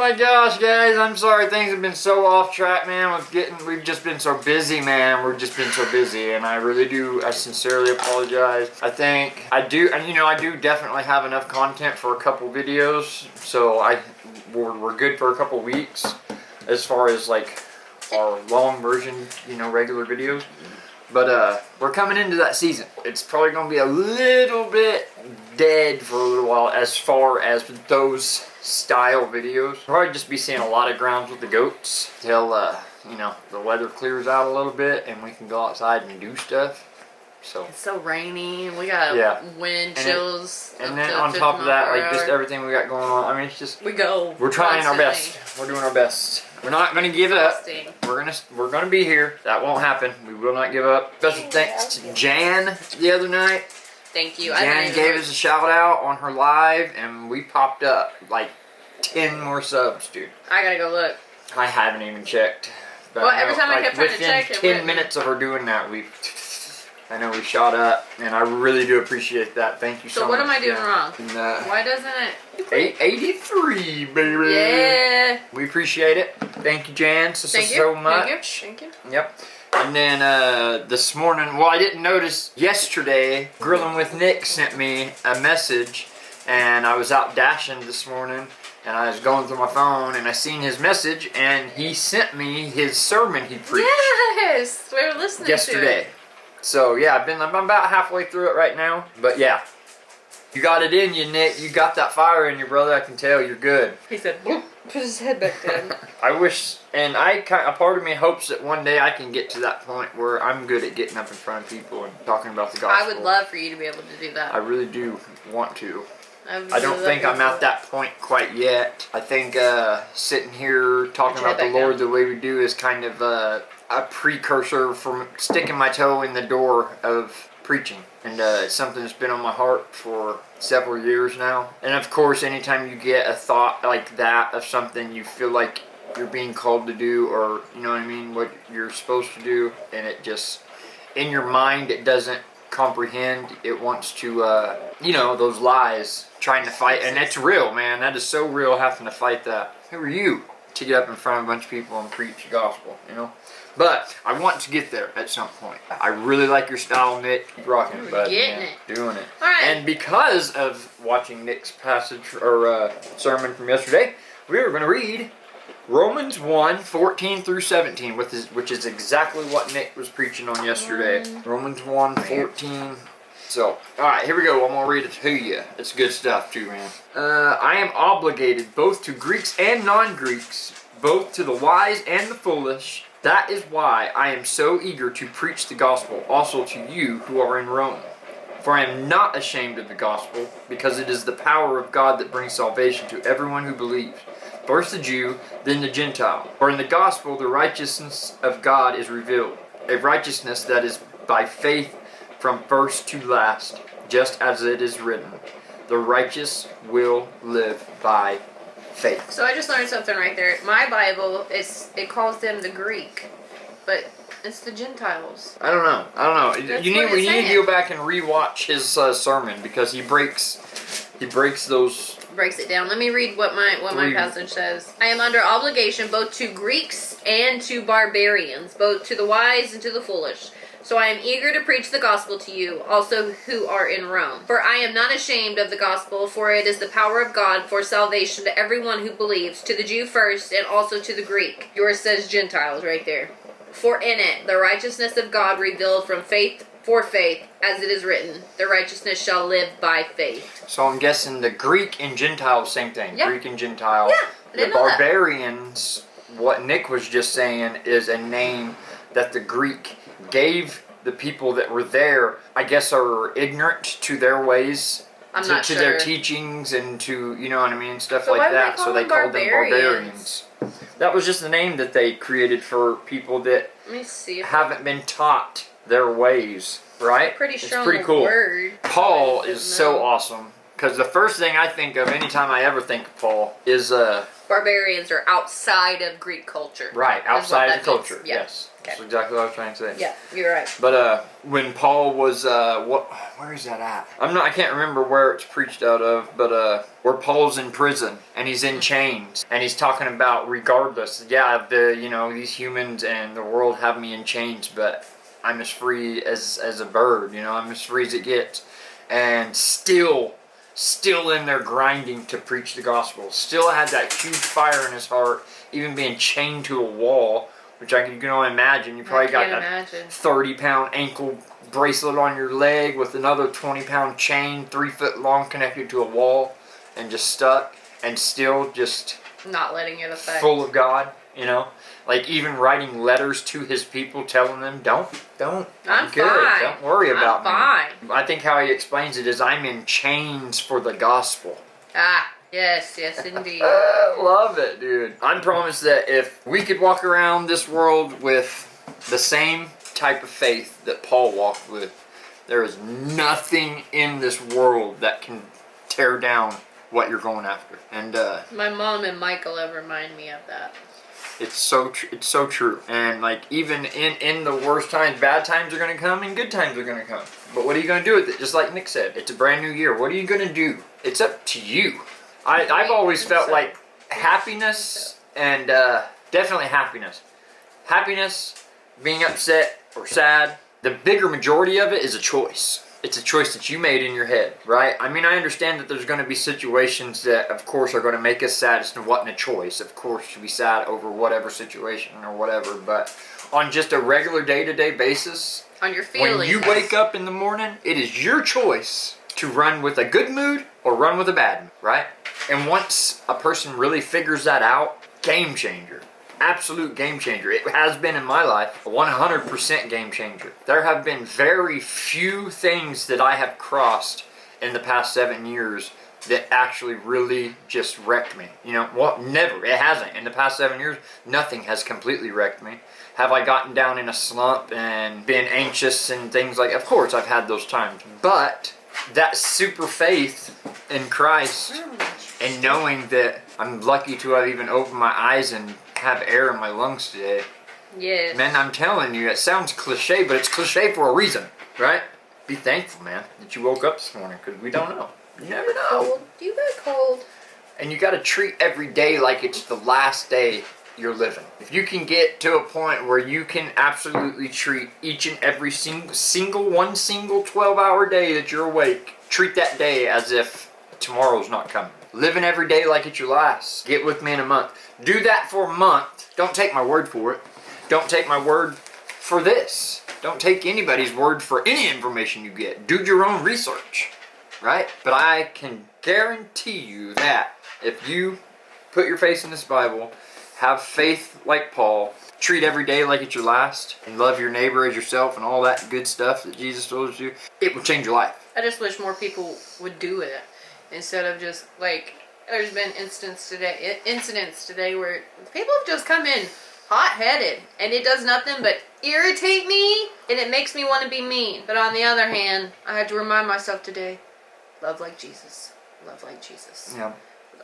my gosh, guys, I'm sorry. Things have been so off track, man. We've just been so busy, man. We've just been so busy, and I sincerely apologize. I think I do, and I do definitely have enough content for a couple videos, so we're good for a couple weeks as far as like our long version, regular videos. But we're coming into that season. It's probably going to be a little bit dead for a little while as far as those style videos. Probably just be seeing a lot of grounds with the goats till the weather clears out a little bit and we can go outside and do stuff. So it's so rainy and we got wind chills. And then on top of that, like just everything we got going on. I mean, it's just we're trying our best. We're doing our best. We're not going to give up. We're gonna be here. That won't happen. We will not give up. Special thanks to Jan the other night. Thank you. Jan gave us a shout out on her live, and we popped up like 10 more subs, dude. I gotta go look. I haven't even checked. But well, every time I kept trying to check it, within 10 minutes of her doing that, I know we shot up, and I really do appreciate that. Thank you so much. So what am I doing wrong? And, why doesn't it? 883, baby. Yeah. We appreciate it. Thank you, Jan, so much. Thank you. Yep. And then this morning, well, I didn't notice yesterday, Grilling with Nick sent me a message, and I was out dashing this morning, and I was going through my phone, and I seen his message, and he sent me his sermon he preached. Yes, we were listening yesterday. To it. So yeah, I'm about halfway through it right now. But yeah, you got it in you, Nick. You got that fire in you, brother. I can tell you're good. He said, put his head back down. I wish, and a part of me hopes that one day I can get to that point where I'm good at getting up in front of people and talking about the gospel. I would love for you to be able to do that. I really do want to. I don't think I'm at that point quite yet. I think sitting here talking about the Lord the way we do is kind of a precursor from sticking my toe in the door of preaching. And it's something that's been on my heart for several years now. And of course, anytime you get a thought like that of something you feel like you're being called to do, or what you're supposed to do, and it just, in your mind, it doesn't comprehend, it wants to, those lies, trying to fight, and it's real, man. That is so real, having to fight that. Who are you to get up in front of a bunch of people and preach the gospel, But I want to get there at some point. I really like your style, Nick. Keep rocking it, bud. Doing it. All right. And because of watching Nick's passage or sermon from yesterday, we are going to read Romans 1, 14 through 17, which is exactly what Nick was preaching on yesterday. Romans 1, 14. So, alright, here we go. I'm going to read it to you. It's good stuff too, man. I am obligated both to Greeks and non-Greeks, both to the wise and the foolish. That is why I am so eager to preach the gospel also to you who are in Rome. For I am not ashamed of the gospel, because it is the power of God that brings salvation to everyone who believes. First the Jew, then the Gentile. For in the gospel the righteousness of God is revealed, a righteousness that is by faith from first to last, just as it is written, the righteous will live by faith. So I just learned something right there. My Bible, it calls them the Greek, but it's the Gentiles. I don't know. You need to go back and rewatch his sermon, because he breaks those. Breaks it down. Let me read what my passage says. I am under obligation both to Greeks and to barbarians, both to the wise and to the foolish. So I am eager to preach the gospel to you, also who are in Rome. For I am not ashamed of the gospel, for it is the power of God for salvation to everyone who believes, to the Jew first, and also to the Greek. Yours says Gentiles right there. For in it, the righteousness of God revealed from faith for faith, as it is written, the righteousness shall live by faith. So I'm guessing the Greek and Gentile, same thing. Yeah. Greek and Gentile. Yeah, the barbarians, what Nick was just saying, is a name that the Greek gave the people that were there, I guess, are ignorant to their ways, to their teachings, and to, stuff like that. So they called them barbarians. That was just the name that they created for people that haven't been taught their ways, right? Pretty strong it's pretty cool. Word. Paul is so awesome. Because the first thing I think of anytime I ever think of Paul is barbarians are outside of Greek culture. right, outside of the culture. Yeah. Yes. Okay. That's exactly what I was trying to say. Yeah, you're right. But when Paul was where is that at? I can't remember where it's preached out of, but where Paul's in prison and he's in chains and he's talking about regardless, these humans and the world have me in chains, but I'm as free as a bird, I'm as free as it gets. And still in there grinding to preach the gospel. Still had that huge fire in his heart, even being chained to a wall. Which you can only imagine. You probably got that 30-pound ankle bracelet on your leg with another 20-pound chain, 3 foot long, connected to a wall, and just stuck, and still just not letting it affect. Full of God, like even writing letters to his people, telling them, "Don't. I'm good. Fine. Don't worry about me." Fine. I think how he explains it is, "I'm in chains for the gospel." Ah. Yes, indeed. Love it, dude. I'm promised that if we could walk around this world with the same type of faith that Paul walked with, there is nothing in this world that can tear down what you're going after. And my mom and Michael have reminded me of that. It's so true. And like even in the worst times, bad times are going to come and good times are going to come. But what are you going to do with it? Just like Nick said, it's a brand new year. What are you going to do? It's up to you. I've always felt like happiness and definitely happiness. Happiness, being upset or sad, the bigger majority of it is a choice. It's a choice that you made in your head, right? I mean, I understand that there's going to be situations that, of course, are going to make us sad. It wasn't a choice. Of course, to be sad over whatever situation or whatever. But on just a regular day-to-day basis, on your feelings, when you wake up in the morning, it is your choice to run with a good mood or run with a bad mood, right? And once a person really figures that out, game changer. Absolute game changer. It has been in my life a 100% game changer. There have been very few things that I have crossed in the past 7 years that actually really just wrecked me. Never. It hasn't. In the past 7 years, nothing has completely wrecked me. Have I gotten down in a slump and been anxious and things like that? Of course, I've had those times. But that super faith in Christ and knowing that I'm lucky to have even opened my eyes and have air in my lungs today. Yes. Man, I'm telling you, it sounds cliche, but it's cliche for a reason, right? Be thankful, man, that you woke up this morning, because we don't know. You never know. Cold. You got cold. And you got to treat every day like it's the last day you're living. If you can get to a point where you can absolutely treat each and every single 12-hour day that you're awake, treat that day as if tomorrow's not coming. Living every day like it's your last. Get with me in a month. Do that for a month. Don't take my word for it. Don't take my word for this. Don't take anybody's word for any information you get. Do your own research, right? But I can guarantee you that if you put your face in this Bible, have faith like Paul, treat every day like it's your last, and love your neighbor as yourself and all that good stuff that Jesus told us to do, it will change your life. I just wish more people would do it instead of just like, there's been incidents today where people have just come in hot-headed and it does nothing but irritate me and it makes me want to be mean. But on the other hand, I had to remind myself today, love like Jesus. Love like Jesus. Yeah.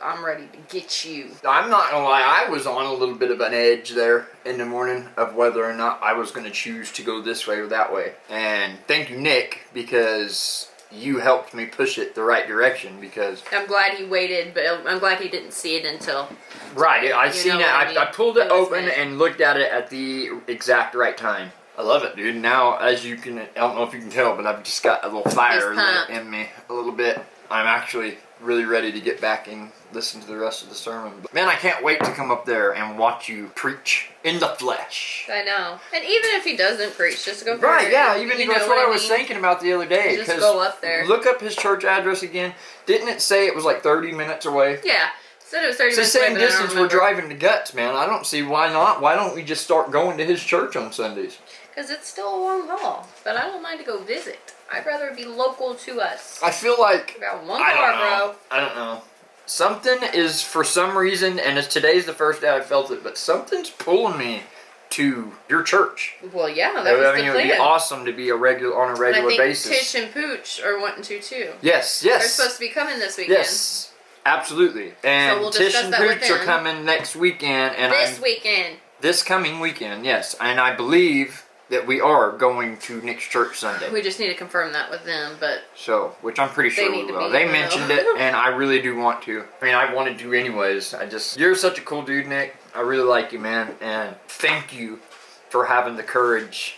I'm ready to get you. I'm not gonna lie, I was on a little bit of an edge there in the morning of whether or not I was gonna choose to go this way or that way. And thank you, Nick, because you helped me push it the right direction, because I'm glad he waited, but I'm glad he didn't see it until... Right, I seen it. I pulled it open meant. and looked at it at the exact right time. I love it, dude. Now, as you can, I don't know if you can tell, but I've just got a little fire lit in me a little bit. I'm actually really ready to get back and listen to the rest of the sermon. But man, I can't wait to come up there and watch you preach in the flesh. I know. And even if he doesn't preach, just go for right, it. yeah, even that's what I was thinking about the other day. Just go up there. Look up his church address again. Didn't it say it was like 30 minutes away? Yeah. Said it was 30 it's minutes the same away, distance we're driving to Guts, man. I don't see why not. Why don't we just start going to his church on Sundays? Because it's still a long haul. But I don't mind to go visit. I'd rather it be local to us. I feel like... About one car, bro. I don't know. Something is, for some reason, and today's the first day I felt it, but something's pulling me to your church. Well, yeah, that was I mean, the it would be plan. awesome to be on a regular And I think basis. Tish and Pooch are wanting to too. Yes, They're supposed to be coming this weekend. Yes, absolutely. And So we'll Tish discuss and that with Pooch are them. coming next weekend, and Weekend. this coming weekend, yes. And I believe that we are going to Nick's church Sunday. We just need to confirm that with them, but So, which I'm pretty sure need we to will. be They able to mentioned know. it, and I really do want to. I mean, I wanted to anyways. You're such a cool dude, Nick. I really like you, man. And thank you for having the courage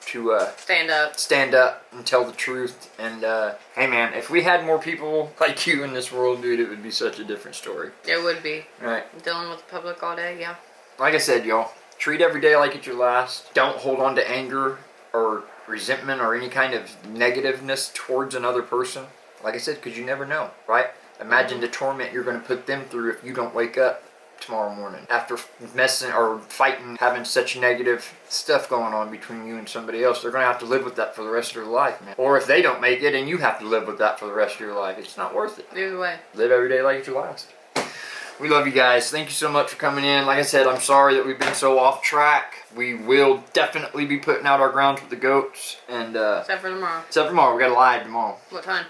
to stand up and tell the truth. And hey, man, if we had more people like you in this world, dude, it would be such a different story. it would be. Right. Dealing with the public all day, yeah. Like I said, y'all, treat every day like it's your last. Don't hold on to anger or resentment or any kind of negativeness towards another person. Like I said, because you never know, right? Imagine the torment you're going to put them through if you don't wake up tomorrow morning after messing or fighting, having such negative stuff going on between you and somebody else. They're going to have to live with that for the rest of their life, man. Or if they don't make it and you have to live with that for the rest of your life, it's not worth it. Either way. Live every day like it's your last. We love you guys. Thank you so much for coming in. Like I said, I'm sorry that we've been so off track. We will definitely be putting out our grounds with the goats. And Except for tomorrow. except for tomorrow. We got a live tomorrow. What time?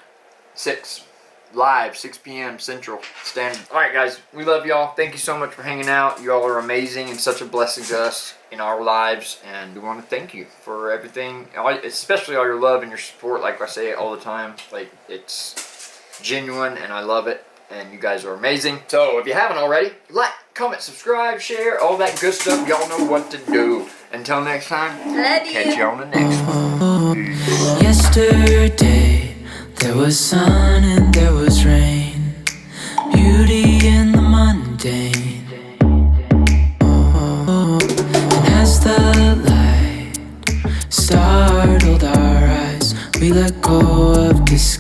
6. Live, 6 p.m. Central Standard. Alright guys, we love y'all. Thank you so much for hanging out. You all are amazing and such a blessing to us in our lives. And we want to thank you for everything, especially all your love and your support. Like I say all the time, like it's genuine and I love it. And you guys are amazing. So if you haven't already, like, comment, subscribe, share, all that good stuff. Y'all know what to do. Until next time, Love you. catch you on the next one. Yesterday, there was sun and there was rain, beauty in the mundane. And as the light startled our eyes, we let go of despair.